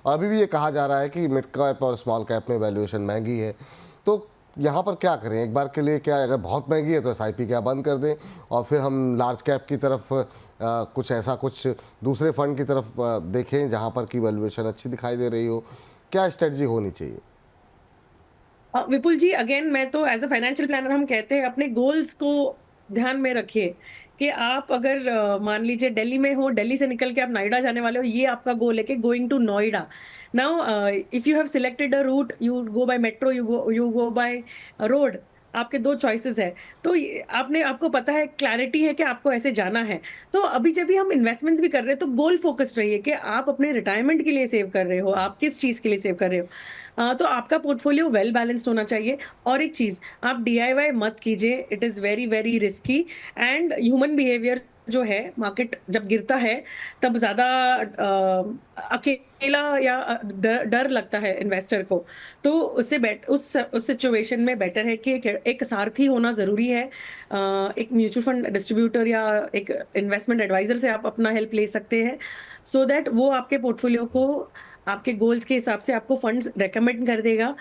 और अभी भी ये कहा जा रहा है कि मिड कैप और स्मॉल कैप में वैल्यूएशन महंगी है। तो यहाँ पर क्या करें एक बार के लिए? क्या अगर बहुत महंगी है तो एसआईपी क्या बंद कर दें और फिर हम लार्ज कैप की तरफ कुछ दूसरे फंड की तरफ देखें जहाँ पर की वैल्यूएशन अच्छी दिखाई दे रही हो? क्या स्ट्रेटजी होनी चाहिए? विपुल जी, अगेन मैं तो एज अ फाइनेंशियल प्लानर हम कहते हैं अपने गोल्स को ध्यान में रखिए कि आप अगर मान लीजिए दिल्ली में हो, दिल्ली से निकल के आप नोएडा जाने वाले हो, ये आपका गोल है कि going to Noida. Now if you have selected a route, you go by metro, you go by road, आपके दो चॉइसेस है। तो आपने आपको पता है, क्लैरिटी है कि आपको ऐसे जाना है। तो अभी जब भी हम इन्वेस्टमेंट्स भी कर रहे हैं तो गोल फोकस्ड रहिए कि आप अपने रिटायरमेंट के लिए सेव कर रहे हो, आप किस चीज के लिए सेव कर रहे हो। तो आपका पोर्टफोलियो वेल बैलेंस्ड होना चाहिए। और एक चीज, आप डीआईवाई मत कीजिए, it is very very risky. And human behaviour जो है, मार्केट जब गिरता है तब ज्यादा अकेला या डर डर लगता है इन्वेस्टर को। तो उस सिचुएशन में बेटर है कि एक सारथी होना जरूरी है। एक म्यूचुअल फंड डिस्ट्रीब्यूटर या एक इन्वेस्टमेंट एडवाइजर से आप अपना हेल्प ले सकते हैं, सो दैट वो आपके पोर्टफोलियो को आपके गोल्स के हिसाब से आपको फंड्स रेकमेंड कर देगा।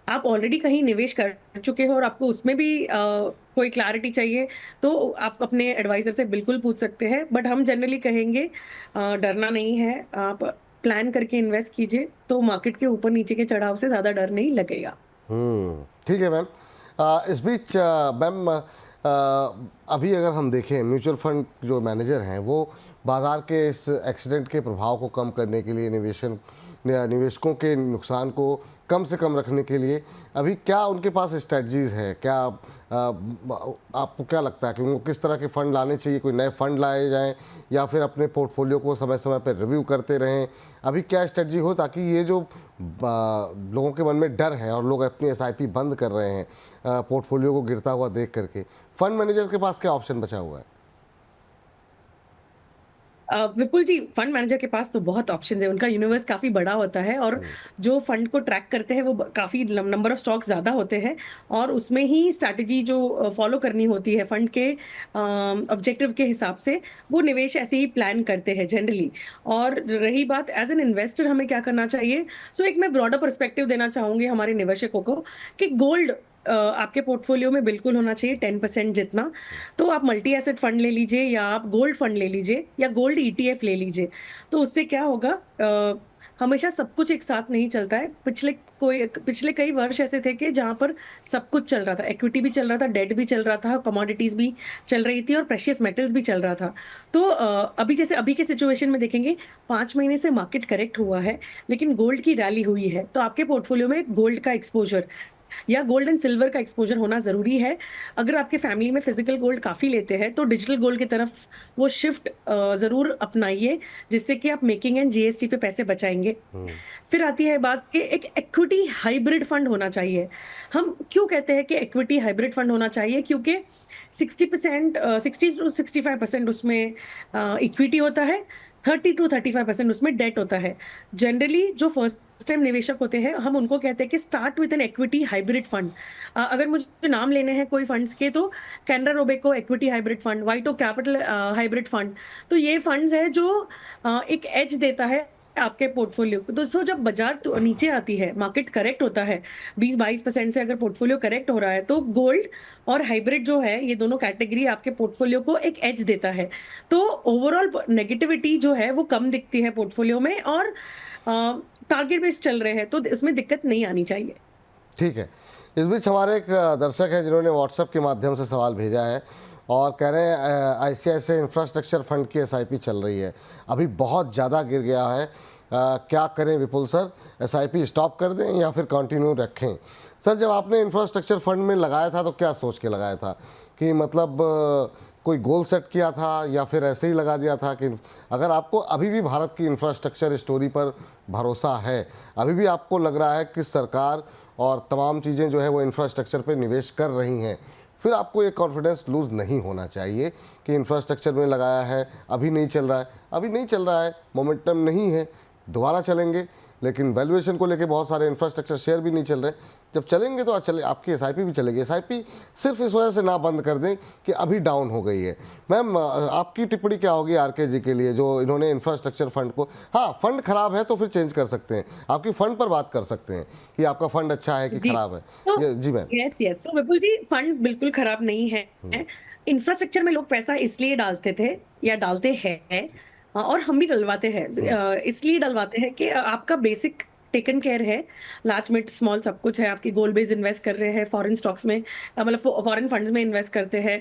आप ऑलरेडी कहीं निवेश कर चुके हो और आपको उसमें भी कोई क्लैरिटी चाहिए, तो आप अपने एडवाइजर से बिल्कुल पूछ सकते हैं। बट हम जनरली कहेंगे डरना नहीं है, आप प्लान करके इन्वेस्ट कीजिए, तो मार्केट के ऊपर नीचे के चढ़ाव से ज़्यादा डर नहीं लगेगा। ठीक है मैम। इस बीच मैम अभी अगर हम देखें म्यूचुअल फंड जो मैनेजर हैं वो बाज़ार के इस एक्सीडेंट के प्रभाव को कम करने के लिए निवेशकों के नुकसान को कम से कम रखने के लिए अभी क्या उनके पास स्ट्रेटजीज़ है? क्या आपको क्या लगता है कि उनको किस तरह के फ़ंड लाने चाहिए? कोई नए फ़ंड लाए जाएं या फिर अपने पोर्टफोलियो को समय समय पर रिव्यू करते रहें? अभी क्या स्ट्रेटजी हो ताकि ये जो लोगों के मन में डर है और लोग अपनी एसआईपी बंद कर रहे हैं पोर्टफोलियो को गिरता हुआ देख करके, फंड मैनेजर के पास क्या ऑप्शन बचा हुआ है? विपुल जी, फंड मैनेजर के पास तो बहुत ऑप्शंस है, उनका यूनिवर्स काफ़ी बड़ा होता है और जो फंड को ट्रैक करते हैं वो काफ़ी नंबर ऑफ स्टॉक्स ज़्यादा होते हैं और उसमें ही स्ट्रैटेजी जो फॉलो करनी होती है फंड के ऑब्जेक्टिव के हिसाब से, वो निवेश ऐसे ही प्लान करते हैं जनरली। और रही बात एज एन इन्वेस्टर हमें क्या करना चाहिए, सो एक मैं ब्रॉडर पर्सपेक्टिव देना चाहूंगी हमारे निवेशकों को कि गोल्ड आपके पोर्टफोलियो में बिल्कुल होना चाहिए 10% जितना। तो आप मल्टी एसेट फंड ले लीजिए या आप गोल्ड फंड ले लीजिए या गोल्ड ईटीएफ ले लीजिए। तो उससे क्या होगा, हमेशा सब कुछ एक साथ नहीं चलता है। पिछले कई वर्ष ऐसे थे कि जहां पर सब कुछ चल रहा था, इक्विटी भी चल रहा था, डेट भी चल रहा था, कमोडिटीज भी चल रही थी और प्रेशियस मेटल्स भी चल रहा था। तो अभी जैसे अभी के सिचुएशन में देखेंगे, 5 महीने से मार्केट करेक्ट हुआ है लेकिन गोल्ड की रैली हुई है, तो आपके पोर्टफोलियो में गोल्ड का एक्सपोजर या गोल्ड एंड सिल्वर का एक्सपोजर होना जरूरी है। अगर आपके फैमिली में फिजिकल गोल्ड काफी लेते हैं तो डिजिटल गोल्ड की तरफ वो शिफ्ट जरूर अपनाइए, जिससे कि आप मेकिंग एंड जीएसटी पे पैसे बचाएंगे। फिर आती है बात कि एक इक्विटी हाइब्रिड फंड होना चाहिए। हम क्यों कहते हैं कि इक्विटी हाइब्रिड फंड होना चाहिए, क्योंकि 60% 60 to 65% उसमें इक्विटी होता है, 30 to 35% उसमें डेट होता है। जनरली जो फर्स्ट टाइम निवेशक होते हैं हम उनको कहते हैं कि start with an equity hybrid fund. अगर मुझे नाम लेने हैं कोई फंड्स के, तो Canara Robeco equity hybrid fund, वाइटो कैपिटल हाइब्रिड फंड। तो ये फंड्स है जो एक एज देता है आपके पोर्टफोलियो को। दोस्तों, जब बाजार तो नीचे आती है, मार्केट करेक्ट होता है 20-22% से, अगर पोर्टफोलियो करेक्ट हो रहा है तो गोल्ड और हाइब्रिड जो है, ये दोनों कैटेगरी आपके पोर्टफोलियो को एक एज देता है। तो ओवरऑल नेगेटिविटी जो है वो कम दिखती है पोर्टफोलियो में और टारगेट बेस्ड चल रहे हैं तो उसमें दिक्कत नहीं आनी चाहिए। ठीक है। इस बीच हमारे एक दर्शक है जिन्होंने व्हाट्सएप के माध्यम से सवाल भेजा है और कह रहे हैं आईसीआईसीआई इंफ्रास्ट्रक्चर फंड की एसआईपी चल रही है, अभी बहुत ज़्यादा गिर गया है, क्या करें विपुल सर? एसआईपी स्टॉप कर दें या फिर कंटिन्यू रखें? सर, जब आपने इंफ्रास्ट्रक्चर फंड में लगाया था तो क्या सोच के लगाया था कि मतलब कोई गोल सेट किया था या फिर ऐसे ही लगा दिया था? कि अगर आपको अभी भी भारत की इंफ्रास्ट्रक्चर स्टोरी पर भरोसा है, अभी भी आपको लग रहा है कि सरकार और तमाम चीज़ें जो है वो इंफ्रास्ट्रक्चर पे निवेश कर रही हैं, फिर आपको ये कॉन्फिडेंस लूज़ नहीं होना चाहिए कि इंफ्रास्ट्रक्चर में लगाया है, अभी नहीं चल रहा है, अभी नहीं चल रहा है, मोमेंटम नहीं है, दोबारा चलेंगे, लेकिन वैल्यूएशन को लेके बहुत सारे इंफ्रास्ट्रक्चर शेयर भी नहीं चल रहे। जब चलेंगे तो चले, आपकी एसआईपी भी चलेगी। एसआईपी सिर्फ इस वजह से ना बंद कर दें कि अभी डाउन हो गई है। मैम, आपकी टिप्पणी क्या होगी आरके के लिए, जो इन्होंने इंफ्रास्ट्रक्चर फंड को, हाँ फंड खराब है तो फिर चेंज कर सकते हैं, आपकी फंड पर बात कर सकते हैं कि आपका फंड अच्छा है कि जी खराब है। तो जी मैम। यस यस तो विपुल जी, फंड बिल्कुल खराब नहीं है। इंफ्रास्ट्रक्चर में लोग पैसा इसलिए डालते थे या डालते हैं, और हम भी डलवाते हैं, इसलिए डलवाते हैं कि आपका बेसिक टेकन केयर है। लार्ज मिड स्मॉल सब कुछ है, आपकी गोल्ड बेस इन्वेस्ट कर रहे हैं, फॉरेन स्टॉक्स में, मतलब फॉरेन फंड्स में इन्वेस्ट करते हैं,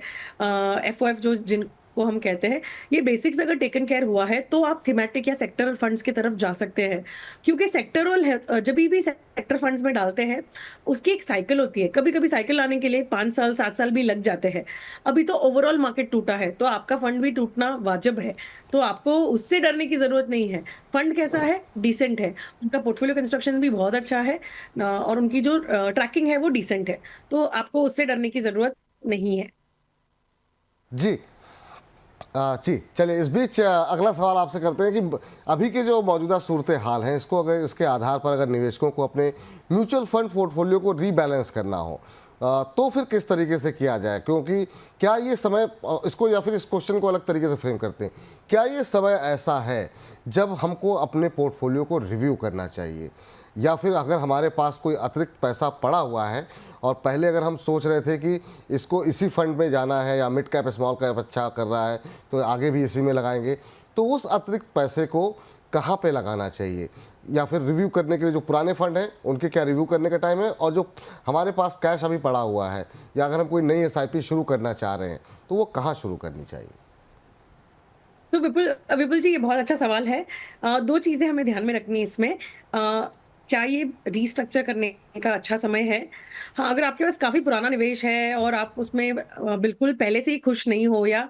एफओएफ जो जिनको हम कहते हैं, ये बेसिक्स अगर टेकन केयर हुआ है तो आप थीमेटिक या सेक्टरल फंड्स की तरफ जा सकते हैं। क्योंकि सेक्टरल है, जब भी सेक्टर फंड्स में डालते हैं उसकी एक साइकिल होती है, कभी कभी साइकिल आने के लिए 5 साल 7 साल भी लग जाते हैं। अभी तो ओवरऑल मार्केट टूटा है तो आपका फंड भी टूटना वाजिब है, तो आपको उससे डरने की जरूरत नहीं है। फंड कैसा है? डिसेंट है, उनका पोर्टफोलियो कंस्ट्रक्शन भी बहुत अच्छा है, और उनकी जो ट्रैकिंग है वो डिसेंट है, तो आपको उससे डरने की जरूरत नहीं है। जी जी, चलिए इस बीच अगला सवाल आपसे करते हैं कि अभी के जो मौजूदा सूरत हाल है, इसको अगर इसके आधार पर अगर निवेशकों को अपने म्यूचुअल फंड पोर्टफोलियो को रीबैलेंस करना हो तो फिर किस तरीके से किया जाए? क्योंकि क्या ये समय, इसको या फिर इस क्वेश्चन को अलग तरीके से फ्रेम करते हैं, क्या ये समय ऐसा है जब हमको अपने पोर्टफोलियो को रिव्यू करना चाहिए, या फिर अगर हमारे पास कोई अतिरिक्त पैसा पड़ा हुआ है और पहले अगर हम सोच रहे थे कि इसको इसी फंड में जाना है या मिड कैप स्मॉल कैप अच्छा कर रहा है तो आगे भी इसी में लगाएंगे, तो उस अतिरिक्त पैसे को कहाँ पे लगाना चाहिए? या फिर रिव्यू करने के लिए जो पुराने फंड हैं उनके क्या रिव्यू करने का टाइम है, और जो हमारे पास कैश अभी पड़ा हुआ है या अगर हम कोई नई एसआईपी शुरू करना चाह रहे हैं तो वो कहाँ शुरू करनी चाहिए? तो विपुल विपुल जी, ये बहुत अच्छा सवाल है। दो चीजें हमें ध्यान में रखनी है इसमें। क्या ये रीस्ट्रक्चर करने का अच्छा समय है? हाँ, अगर आपके पास काफी पुराना निवेश है और आप उसमें बिल्कुल पहले से ही खुश नहीं हो, या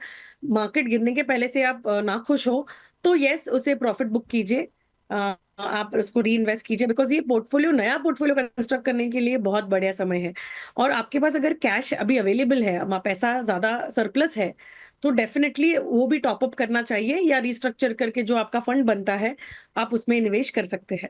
मार्केट गिरने के पहले से आप ना खुश हो, तो यस, उसे प्रॉफिट बुक कीजिए, आप उसको री इन्वेस्ट कीजिए, बिकॉज ये पोर्टफोलियो, नया पोर्टफोलियो कंस्ट्रक्ट करने के लिए बहुत बढ़िया समय है। और आपके पास अगर कैश अभी अवेलेबल है, पैसा ज्यादा सरप्लस है, तो डेफिनेटली वो भी टॉप अप करना चाहिए, या रिस्ट्रक्चर करके जो आपका फंड बनता है आप उसमें निवेश कर सकते हैं।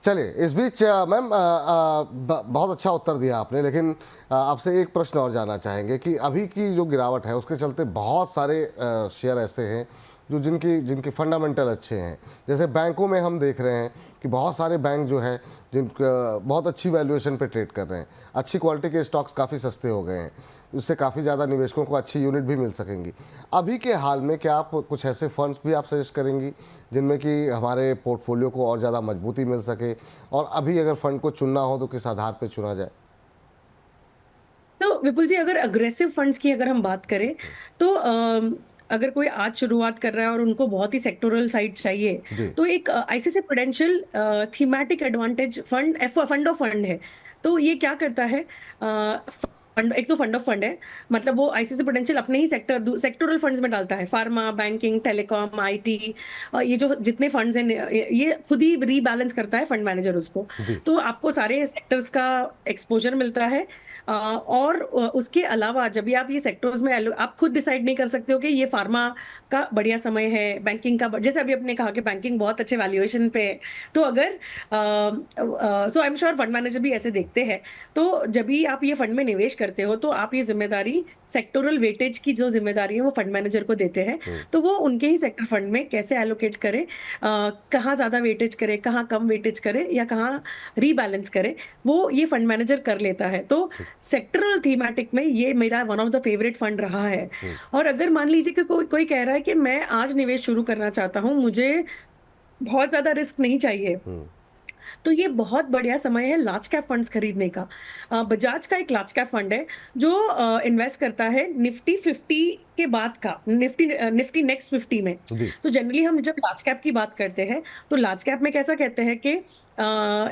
चलिए इस बीच मैम, बहुत अच्छा उत्तर दिया आपने, लेकिन आपसे एक प्रश्न और जानना चाहेंगे कि अभी की जो गिरावट है उसके चलते बहुत सारे शेयर ऐसे हैं जो जिनकी जिनके फंडामेंटल अच्छे हैं। जैसे बैंकों में हम देख रहे हैं कि बहुत सारे बैंक जो है जिनका बहुत अच्छी वैल्यूएशन पे ट्रेड कर रहे हैं, अच्छी क्वालिटी के स्टॉक्स काफ़ी सस्ते हो गए हैं, उससे काफ़ी ज़्यादा निवेशकों को अच्छी यूनिट भी मिल सकेंगी। अभी के हाल में क्या आप कुछ ऐसे फंड्स भी आप सजेस्ट करेंगी जिनमें कि हमारे पोर्टफोलियो को और ज़्यादा मजबूती मिल सके, और अभी अगर फंड को चुनना हो तो किस आधार पर चुना जाए? तो विपुल जी, अगर अग्रेसिव फंड्स की अगर हम बात करें, तो अगर कोई आज शुरुआत कर रहा है और उनको बहुत ही सेक्टोरल साइड चाहिए, जी। तो एक ICICI prudential thematic advantage fund, fund of fund है। तो ये क्या करता है? फंड, एक तो फंड ऑफ फंड है, मतलब वो आईसीआईसीआई प्रूडेंशियल अपने ही सेक्टोरल फंड्स में डालता है, फार्मा, बैंकिंग, टेलीकॉम, आईटी, ये जो जितने फंड्स हैं ये खुद ही रीबैलेंस करता है फंड मैनेजर उसको। जी। तो आपको सारे सेक्टर्स का एक्सपोजर मिलता है, और उसके अलावा जब भी आप ये सेक्टर्स में आप खुद डिसाइड नहीं कर सकते हो कि ये फार्मा का बढ़िया समय है, बैंकिंग का, जैसे अभी आपने कहा कि बैंकिंग बहुत अच्छे वैल्यूएशन पे है, तो अगर so I am sure fund manager भी ऐसे देखते हैं। तो जब भी आप ये फंड में निवेश करते हो तो आप ये जिम्मेदारी, सेक्टोरल वेटेज की जो जिम्मेदारी है वो फंड मैनेजर को देते हैं, तो वो उनके ही सेक्टर फंड में कैसे एलोकेट करे, कहाँ ज्यादा वेटेज करे, कहाँ कम वेटेज करे, या कहाँ रीबैलेंस करे, वो ये फंड मैनेजर कर लेता है। तो सेक्टरल थीमेटिक में ये मेरा one of the favourite fund रहा है। और अगर मान लीजिए कि कोई कह रहा है कि मैं आज निवेश शुरू करना चाहता हूं, मुझे बहुत ज्यादा रिस्क नहीं चाहिए, तो ये बहुत बढ़िया समय है लार्ज कैप फंड्स खरीदने का। बजाज का एक लार्ज कैप फंड है जो इन्वेस्ट करता है निफ्टी 50 के बाद का, निफ्टी नेक्स्ट 50 में। जी। तो जनरली हम जब लार्ज कैप की बात करते हैं तो लार्ज कैप में कैसा कहते हैं कि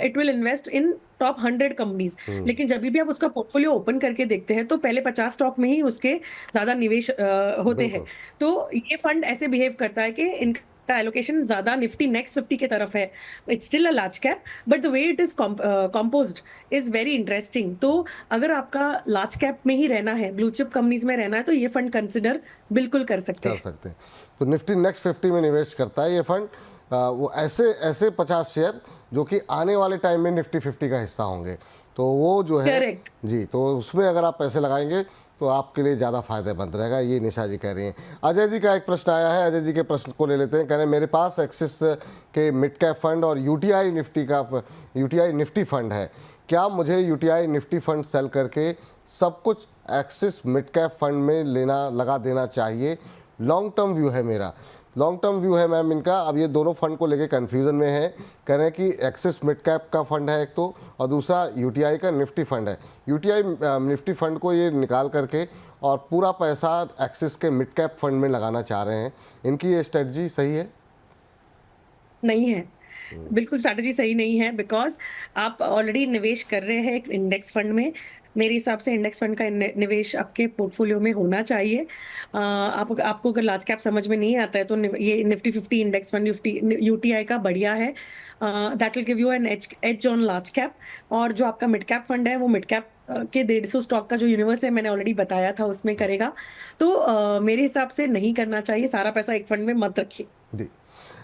it will invest in top 100 companies, लेकिन जब भी आप उसका पोर्टफोलियो ओपन करके देखते हैं तो पहले 50 स्टॉक में ही उसके ज्यादा निवेश होते हैं। बिल्कुल। तो ये फंड ऐसे बिहेव करता है कि इनका एलोकेशन ज्यादा निफ्टी नेक्स्ट 50 की तरफ है। It's still a large cap, but the way it is composed is very interesting. तो अगर आपका लार्ज कैप में ही रहना है, ब्लू चिप कंपनीज में रहना है, तो ये फंड कंसिडर बिल्कुल कर सकते हैं। तो निफ्टी नेक्स्ट 50 में निवेश करता है ये फंड, वो ऐसे ऐसे 50 शेयर जो कि आने वाले टाइम में निफ्टी 50 का हिस्सा होंगे, तो वो जो है करेक्ट। जी, तो उसमें अगर आप पैसे लगाएंगे तो आपके लिए ज़्यादा फायदेमंद रहेगा, ये निशा जी कह रही हैं। अजय जी का एक प्रश्न आया है, अजय जी के प्रश्न को ले लेते हैं। कह रहे हैं मेरे पास एक्सिस के मिड कैप फंड और यूटीआई निफ्टी फंड है, क्या मुझे यूटीआई निफ्टी फंड सेल करके सब कुछ एक्सिस मिड कैप फंड में लगा देना चाहिए? लॉन्ग टर्म व्यू है मेरा, लॉन्ग टर्म व्यू है मैम इनका। अब ये दोनों फंड को लेके कन्फ्यूज़न में है। कह रहे हैं कि एक्सिस मिड कैप का फंड है एक तो, और दूसरा यूटीआई का निफ्टी फंड है। यूटीआई निफ्टी फंड को ये निकाल करके और पूरा पैसा एक्सिस के मिड कैप फंड में लगाना चाह रहे हैं। इनकी ये स्ट्रेटजी सही है? नहीं है, बिल्कुल स्ट्रैटेजी सही नहीं है, बिकॉज आप ऑलरेडी निवेश कर रहे हैं एक इंडेक्स फंड में। मेरे हिसाब से इंडेक्स फंड का निवेश आपके पोर्टफोलियो में होना चाहिए। आपको अगर लार्ज कैप समझ में नहीं आता है तो ये निफ्टी 50 इंडेक्स फंड यूटीआई का बढ़िया है। That will give you an edge on large cap. और जो आपका मिड कैप फंड है वो मिड कैप के 150 स्टॉक का जो यूनिवर्स है मैंने ऑलरेडी बताया था उसमें करेगा। तो मेरे हिसाब से नहीं करना चाहिए, सारा पैसा एक फंड में मत रखिए। जी,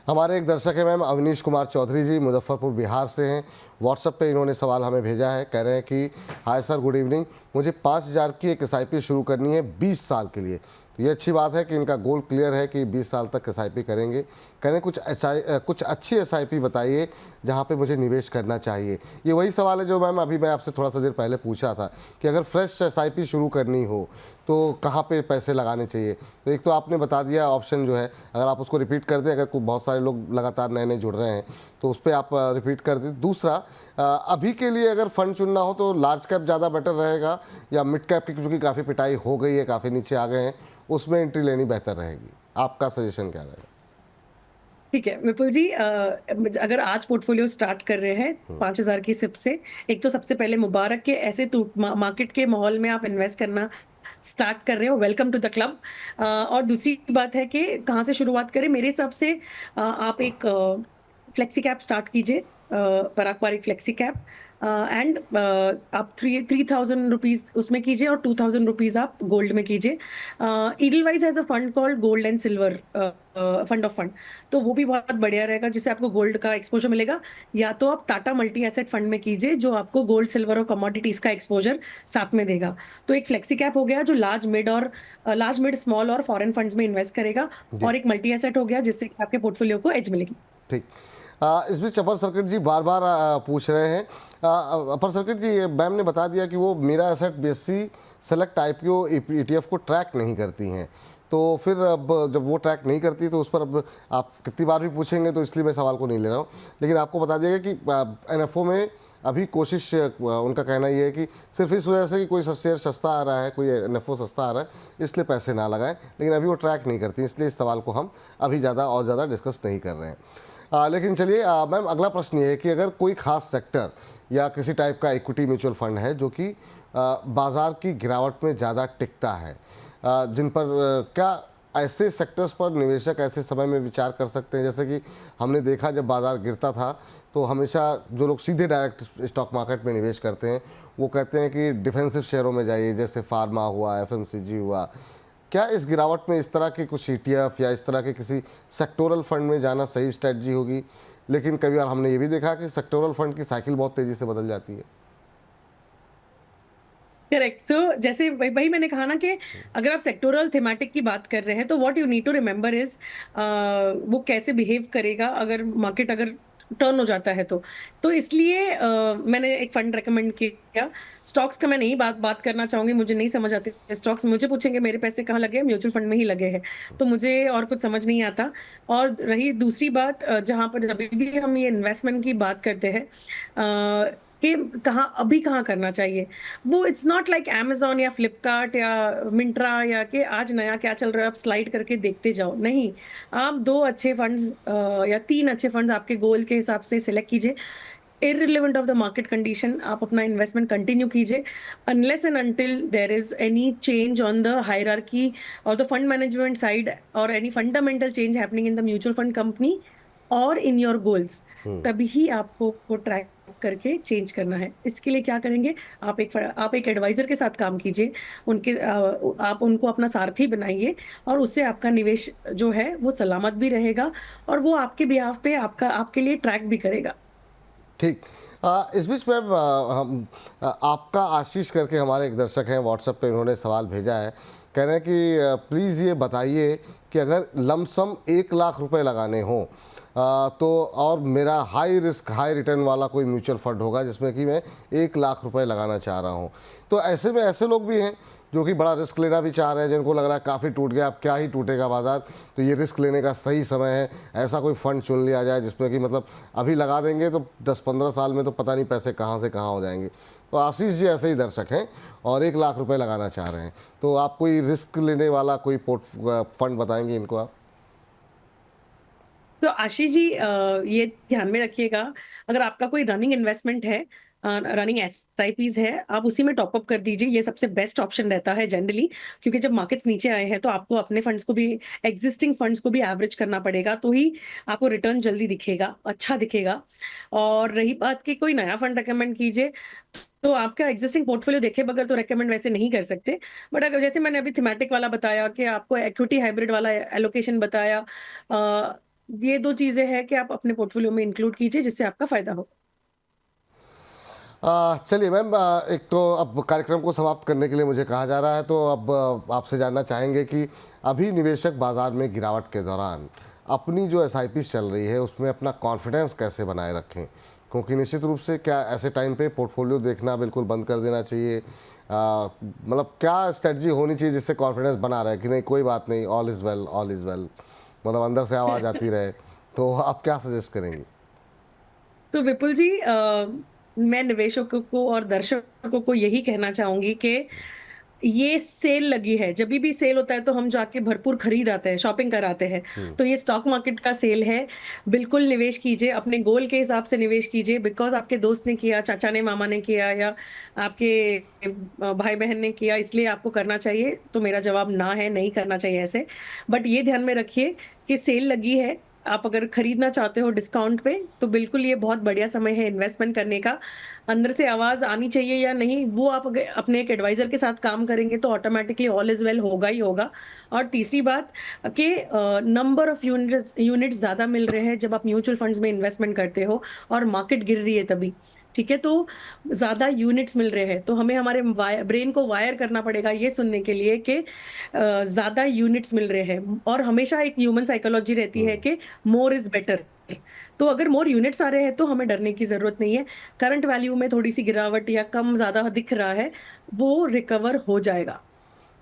हमारे एक दर्शक है मैम अवनीश कुमार चौधरी जी, मुजफ्फरपुर बिहार से हैं। व्हाट्सएप पे इन्होंने सवाल हमें भेजा है। कह रहे हैं कि हाय सर, गुड इवनिंग, मुझे 5,000 की एक एसआईपी शुरू करनी है 20 साल के लिए। तो ये अच्छी बात है कि इनका गोल क्लियर है कि 20 साल तक एसआईपी करेंगे। कह रहे हैं कुछ अच्छी एसआईपी बताइए जहाँ पे मुझे निवेश करना चाहिए। ये वही सवाल है जो मैम अभी मैं आपसे थोड़ा सा देर पहले पूछा था कि अगर फ्रेश एसआईपी शुरू करनी हो तो कहाँ पे पैसे लगाने चाहिए। तो एक तो आपने बता दिया ऑप्शन जो है, अगर आप उसको रिपीट कर दें, अगर बहुत सारे लोग लगातार नए नए जुड़ रहे हैं तो उस पर आप रिपीट कर दें। दूसरा, अभी के लिए अगर फंड चुनना हो तो लार्ज कैप ज़्यादा बेटर रहेगा या मिड कैप की, क्योंकि काफ़ी पिटाई हो गई है, काफ़ी नीचे आ गए हैं, उसमें एंट्री लेनी बेहतर रहेगी? आपका सजेशन क्या रहेगा? ठीक है विपुल जी, अगर आज पोर्टफोलियो स्टार्ट कर रहे हैं 5,000 की सिप से, एक तो सबसे पहले मुबारक के ऐसे मार्केट के माहौल में आप इन्वेस्ट करना स्टार्ट कर रहे हो, वेलकम टू द क्लब। और दूसरी बात है कि कहाँ से शुरुआत करें। मेरे हिसाब से आप एक फ्लेक्सी कैप स्टार्ट कीजिए, पराग पारिक फ्लेक्सी कैप, एंड आप 3,000 रुपीज उसमें कीजिए और 2,000 रुपीज आप गोल्ड में कीजिए। Edelweiss has a fund called gold and silver fund of fund, तो वो भी बहुत बढ़िया रहेगा जिससे आपको गोल्ड का एक्सपोजर मिलेगा। या तो आप टाटा मल्टी एसेट फंड में कीजिए जो आपको गोल्ड सिल्वर और कमोडिटीज का एक्सपोजर साथ में देगा। तो एक फ्लेक्सी कैप हो गया जो लार्ज मिड स्मॉल और फॉरेन फंड्स में इन्वेस्ट करेगा, और एक मल्टी एसेट हो गया जिससे आपके पोर्टफोलियो को एज मिलेगी। ठीक। इस बीच अपर सर्किट जी बार बार पूछ रहे हैं। अपर सर्किट जी, मैम ने बता दिया कि वो मेरा asset BSc select IPO ETF को ट्रैक नहीं करती हैं, तो फिर अब जब वो ट्रैक नहीं करती तो उस पर अब आप कितनी बार भी पूछेंगे, तो इसलिए मैं सवाल को नहीं ले रहा हूँ। लेकिन आपको बता दिया कि एनएफओ में अभी कोशिश, उनका कहना ये है कि सिर्फ इस वजह से कि कोई शेयर सस्ता आ रहा है, कोई एनएफओ सस्ता आ रहा है, इसलिए पैसे ना लगाएं। लेकिन अभी वो ट्रैक नहीं करती, इसलिए इस सवाल को हम अभी ज़्यादा डिस्कस नहीं कर रहे हैं। लेकिन चलिए मैम, अगला प्रश्न ये है कि अगर कोई खास सेक्टर या किसी टाइप का इक्विटी म्यूचुअल फंड है जो कि बाज़ार की गिरावट में ज़्यादा टिकता है, जिन पर क्या ऐसे सेक्टर्स पर निवेशक ऐसे समय में विचार कर सकते हैं? जैसे कि हमने देखा जब बाज़ार गिरता था तो हमेशा जो लोग सीधे डायरेक्ट स्टॉक मार्केट में निवेश करते हैं वो कहते हैं कि डिफेंसिव शेयरों में जाइए, जैसे फार्मा हुआ, एफएमसीजी हुआ। क्या इस गिरावट में इस तरह के कुछ ईटीएफ या इस तरह के किसी सेक्टोरल फंड में जाना सही स्ट्रेटजी होगी? लेकिन कई बार हमने ये भी देखा कि सेक्टोरल फंड की साइकिल बहुत तेज़ी से बदल जाती है। करेक्ट। सो जैसे वही मैंने कहा ना कि अगर आप सेक्टोरल थीमेटिक की बात कर रहे हैं तो what you need to remember is वो कैसे बिहेव करेगा अगर मार्केट टर्न हो जाता है तो इसलिए मैंने एक फंड रेकमेंड किया। स्टॉक्स का मैं नहीं बात करना चाहूंगी, मुझे नहीं समझ आती स्टॉक्स। मुझे पूछेंगे मेरे पैसे कहाँ लगे, म्यूचुअल फंड में ही लगे हैं, तो मुझे और कुछ समझ नहीं आता। और रही दूसरी बात, जहां पर जब भी हम ये इन्वेस्टमेंट की बात करते हैं कि कहाँ करना चाहिए, वो इट्स नॉट लाइक Amazon या फ्लिपकार्ट या मिंट्रा या कि आज नया क्या चल रहा है आप स्लाइड करके देखते जाओ। नहीं, आप 2 अच्छे फंड्स या 3 अच्छे फंड्स आपके गोल के हिसाब से सिलेक्ट कीजिए। irrelevant of the market condition, आप अपना इन्वेस्टमेंट कंटिन्यू कीजिए unless and until there is any change on the hierarchy or the fund management side or any fundamental change happening in the mutual fund company or in your goals, तभी ही आपको वो track करके change करना है। इसके लिए क्या करेंगे, आप एक एडवाइज़र के साथ काम कीजिए, आप उनको अपना सारथी बनाइए और उससे आपका निवेश जो है वो सलामत भी रहेगा और वो आपके बिहाफ़ पे आपके लिए ट्रैक भी करेगा। ठीक। इस बीच में आपका आशीष करके हमारे एक दर्शक हैं, व्हाट्सएप पे उन्होंने सवाल भेजा है। कह रहे हैं कि प्लीज़ ये बताइए कि अगर लमसम 1 लाख रुपए लगाने हों तो और मेरा हाई रिस्क हाई रिटर्न वाला कोई म्यूचुअल फंड होगा जिसमें कि मैं 1 लाख रुपए लगाना चाह रहा हूँ, तो ऐसे में ऐसे लोग भी हैं जो कि बड़ा रिस्क लेना भी चाह रहे हैं, जिनको लग रहा है काफ़ी टूट गया, अब क्या ही टूटेगा बाजार, तो ये रिस्क लेने का सही समय है, ऐसा कोई फंड चुन लिया जाए जिसमें कि मतलब अभी लगा देंगे तो 10-15 साल में तो पता नहीं पैसे कहाँ से कहाँ हो जाएंगे। तो आशीष जी ऐसे ही दर्शक हैं और 1 लाख रुपए लगाना चाह रहे हैं, तो आप कोई रिस्क लेने वाला कोई फंड बताएंगे इनको आप? तो आशीष जी, ये ध्यान में रखिएगा, अगर आपका कोई रनिंग इन्वेस्टमेंट है, रनिंग एसआईपीज़ है, आप उसी में टॉप अप कर दीजिए, ये सबसे बेस्ट ऑप्शन रहता है जनरली, क्योंकि जब मार्केट्स नीचे आए हैं तो आपको अपने फंड्स को भी, एग्जिस्टिंग फंड्स को भी एवरेज करना पड़ेगा, तो ही आपको रिटर्न जल्दी दिखेगा, अच्छा दिखेगा। और रही बात कि कोई नया फंड रिकमेंड कीजिए, तो आपका एग्जिस्टिंग पोर्टफोलियो देखे बगैर तो रिकमेंड वैसे नहीं कर सकते। बट अगर जैसे मैंने अभी थीमेटिक वाला बताया कि आपको इक्विटी हाइब्रिड वाला एलोकेशन बताया, ये 2 चीज़ें हैं कि आप अपने पोर्टफोलियो में इंक्लूड कीजिए जिससे आपका फ़ायदा हो। चलिए मैम, एक तो अब कार्यक्रम को समाप्त करने के लिए मुझे कहा जा रहा है, तो अब आपसे जानना चाहेंगे कि अभी निवेशक बाजार में गिरावट के दौरान अपनी जो एसआईपी चल रही है उसमें अपना कॉन्फिडेंस कैसे बनाए रखें, क्योंकि निश्चित रूप से क्या ऐसे टाइम पे पोर्टफोलियो देखना बिल्कुल बंद कर देना चाहिए, मतलब क्या स्ट्रेटजी होनी चाहिए जिससे कॉन्फिडेंस बना रहे कि नहीं कोई बात नहीं, all is well, all is well, मतलब अंदर से आवाज़ आती रहे, तो आप क्या सजेस्ट करेंगी? तो विपुल जी, मैं निवेशकों को और दर्शकों को यही कहना चाहूँगी कि ये सेल लगी है, जभी भी सेल होता है तो हम जाके भरपूर खरीद आते हैं, शॉपिंग कराते हैं। तो ये स्टॉक मार्केट का सेल है, बिल्कुल निवेश कीजिए, अपने गोल के हिसाब से निवेश कीजिए, बिकॉज़ आपके दोस्त ने किया, चाचा ने, मामा ने किया या आपके भाई-बहन ने किया इसलिए आपको करना चाहिए। तो मेरा जवाब ना है, नहीं करना चाहिए ऐसे। बट ये ध्यान में रखिए कि सेल लगी है, आप अगर खरीदना चाहते हो डिस्काउंट पे, तो बिल्कुल ये बहुत बढ़िया समय है इन्वेस्टमेंट करने का। अंदर से आवाज़ आनी चाहिए या नहीं, वो आप अगर अपने एक एडवाइज़र के साथ काम करेंगे तो ऑटोमैटिकली ऑल इज़ वेल होगा ही होगा। और तीसरी बात कि नंबर ऑफ यूनिट्स ज़्यादा मिल रहे हैं जब आप म्यूचुअल फंड्स में इन्वेस्टमेंट करते हो और मार्केट गिर रही है तभी, ठीक है? तो ज़्यादा यूनिट्स मिल रहे हैं, तो हमें हमारे ब्रेन को वायर करना पड़ेगा ये सुनने के लिए कि ज़्यादा यूनिट्स मिल रहे हैं, और हमेशा एक ह्यूमन साइकोलॉजी रहती है कि मोर इज़ बेटर। तो अगर मोर यूनिट्स आ रहे हैं तो हमें डरने की ज़रूरत नहीं है। करंट वैल्यू में थोड़ी-सी गिरावट या कम ज़्यादा दिख रहा है, वो रिकवर हो जाएगा।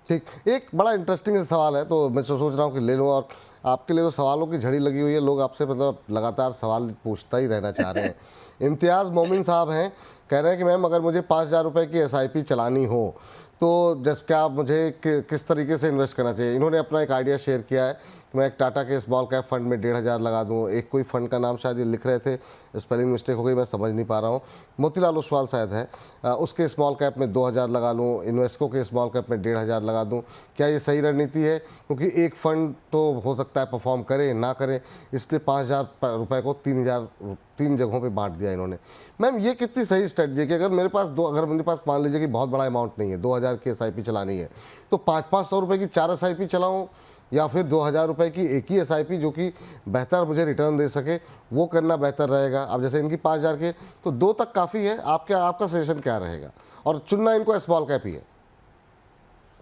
ठीक, एक बड़ा इंटरेस्टिंग सवाल है, तो मैं सोच रहा हूँ कि ले लूँ, और आपके लिए तो सवालों की झड़ी लगी हुई है, लोग आपसे मतलब लगातार सवाल पूछता ही रहना चाह रहे हैं। इम्तियाज़ मोमिन साहब हैं, कह रहे हैं कि मैम अगर मुझे 5,000 रुपये की एसआईपी चलानी हो तो जस्ट क्या मुझे किस तरीके से इन्वेस्ट करना चाहिए। इन्होंने अपना एक आइडिया शेयर किया है कि मैं एक टाटा के स्मॉल कैप फंड में 1,500 लगा दूं, एक कोई फंड का नाम शायद ये लिख रहे थे, स्पेलिंग मिस्टेक हो गई, मैं समझ नहीं पा रहा हूँ, मोतीलाल ओसवाल शायद है, उसके स्मॉल कैप में 2,000 लगा लूँ, इन्वेस्को के स्मॉल कैप में 1,500 लगा दूँ। क्या ये सही रणनीति है, क्योंकि एक फ़ंड तो हो सकता है परफॉर्म करे ना करे, इसलिए 5,000 रुपये को 3 जगहों पे बांट दिया इन्होंने। मैम ये कितनी सही स्ट्रेटजी है कि अगर मेरे पास मान लीजिए कि बहुत बड़ा अमाउंट नहीं है, 2,000 की एसआईपी चलानी है, तो 500-500 रुपये की 4 एसआईपी चलाऊँ, या फिर 2,000 रुपये की एक ही एसआईपी जो कि बेहतर मुझे रिटर्न दे सके, वो करना बेहतर रहेगा। अब जैसे इनकी 5,000 के तो 2 तक काफ़ी है, आपका सजेशन क्या रहेगा, और चुनना इनको स्मॉल कैप ही है?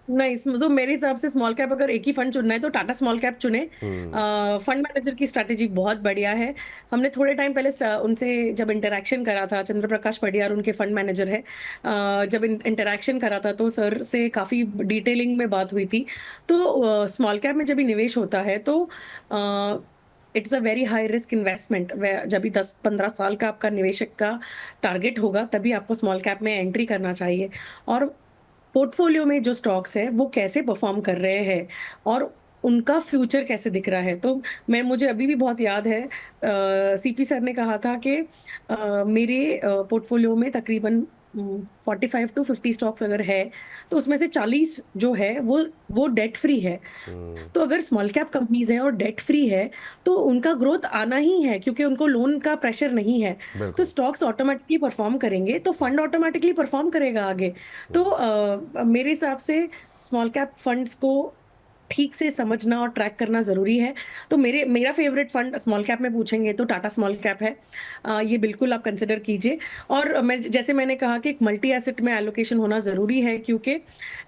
नहीं, सो मेरे हिसाब से स्मॉल कैप अगर एक ही फंड चुनना है तो टाटा स्मॉल कैप चुने। फंड मैनेजर की स्ट्रैटेजी बहुत बढ़िया है। हमने थोड़े टाइम पहले उनसे जब इंटरैक्शन करा था, चंद्र प्रकाश पडियार उनके फंड मैनेजर है, जब इंटरैक्शन करा था तो सर से काफ़ी डिटेलिंग में बात हुई थी। तो स्मॉल कैप में जब भी निवेश होता है तो it's a very high risk investment. जब भी 10-15 साल का आपका निवेशक का टारगेट होगा तभी आपको स्मॉल कैप में एंट्री करना चाहिए। और पोर्टफोलियो में जो स्टॉक्स हैं वो कैसे परफॉर्म कर रहे हैं और उनका फ्यूचर कैसे दिख रहा है। तो मुझे अभी भी बहुत याद है, सीपी सर ने कहा था कि मेरे पोर्टफोलियो में तकरीबन 45 टू 50 स्टॉक्स अगर है, तो उसमें से 40 जो है वो डेट फ्री है। तो अगर स्मॉल कैप कंपनीज है और डेट फ्री है, तो उनका ग्रोथ आना ही है, क्योंकि उनको लोन का प्रेशर नहीं है। तो बिल्कुल। स्टॉक्स ऑटोमेटिकली परफॉर्म करेंगे, तो फंड ऑटोमेटिकली परफॉर्म करेगा आगे। तो मेरे हिसाब से स्मॉल कैप फंड्स को ठीक से समझना और ट्रैक करना ज़रूरी है। तो मेरा फ़ेवरेट फ़ंड स्मॉल कैप में पूछेंगे तो टाटा स्मॉल कैप है। ये बिल्कुल आप कंसिडर कीजिए। और मैं जैसे मैंने कहा कि एक मल्टी एसेट में एलोकेशन होना ज़रूरी है, क्योंकि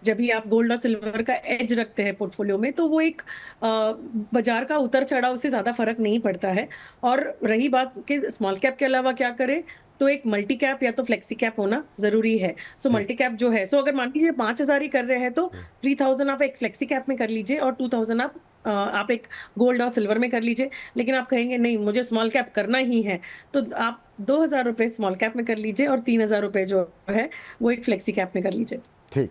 जब भी आप गोल्ड और सिल्वर का एज रखते हैं पोर्टफोलियो में, तो वो एक बाज़ार का उतर-चढ़ाव से ज़्यादा फ़र्क नहीं पड़ता है। और रही बात कि स्मॉल कैप के अलावा क्या करें, तो एक मल्टी कैप या तो फ्लेक्सी कैप होना ज़रूरी है। सो ठीक। मल्टी कैप जो है, सो अगर मान लीजिए 5,000 ही कर रहे हैं, तो 3000 आप एक फ्लेक्सी कैप में कर लीजिए और 2000 आप एक गोल्ड और सिल्वर में कर लीजिए। लेकिन आप कहेंगे नहीं मुझे स्मॉल कैप करना ही है, तो आप 2000 रुपए स्मॉल कैप में कर लीजिए और 3000 रुपए जो है वो एक फ्लेक्सी कैप में कर लीजिए। ठीक।